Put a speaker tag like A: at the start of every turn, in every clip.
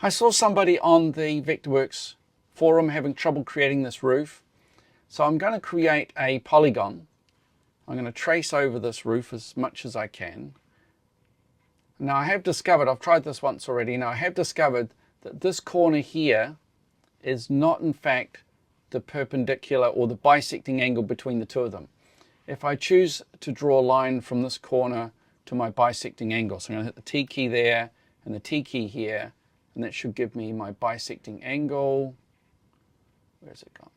A: I saw somebody on the Vectorworks forum having trouble creating this roof. So I'm going to create a polygon. I'm going to trace over this roof as much as I can. Now I have discovered, I've tried this once already, now I have discovered that this corner here is not in fact the perpendicular or the bisecting angle between the two of them. If I choose to draw a line from this corner to my bisecting angle, so I'm going to hit the T key there and the T key here, and that should give me my bisecting angle. Where's it gone?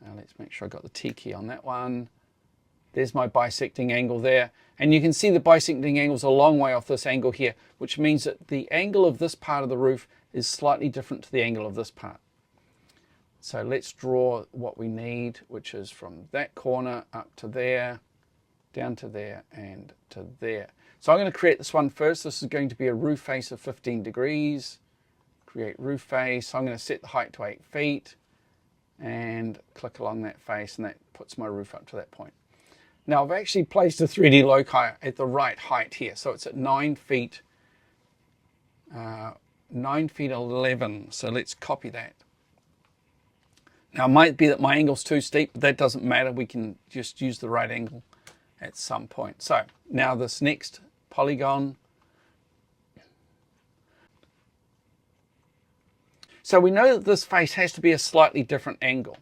A: Now let's make sure I got the T key on that one. There's my bisecting angle there. And you can see the bisecting angle is a long way off this angle here, which means that the angle of this part of the roof is slightly different to the angle of this part. So let's draw what we need, which is from that corner up to there, down to there, and to there. So I'm going to create this one first. This is going to be a roof face of 15 degrees. Create roof face. I'm going to set the height to 8 feet and click along that face, and that puts my roof up to that point. Now I've actually placed a 3D loci at the right height here. So it's at 9 feet 11. So let's copy that. Now it might be that my angle's too steep, but that doesn't matter. We can just use the right angle at some point. So now this next polygon. So we know that this face has to be a slightly different angle.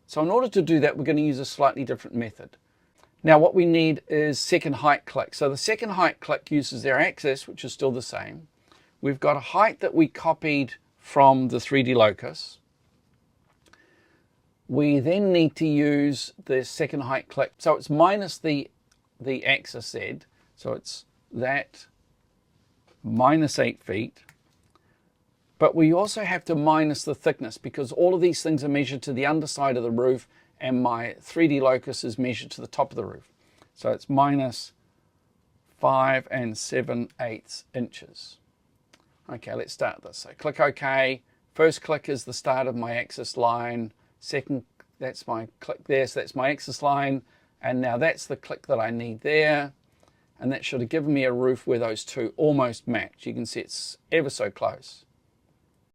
A: So in order to do that, we're going to use a slightly different method. Now what we need is second height click. So the second height click uses their axis, which is still the same. We've got a height that we copied from the 3D locus. We then need to use the second height click. So it's minus the axis Z. So it's that minus 8 feet. But we also have to minus the thickness because all of these things are measured to the underside of the roof and my 3D locus is measured to the top of the roof. So it's minus 5 7/8 inches. Okay, let's start this. So click OK. First click is the start of my axis line. Second, that's my click there, so that's my axis line. And now that's the click that I need there. And that should have given me a roof where those two almost match. You can see it's ever so close.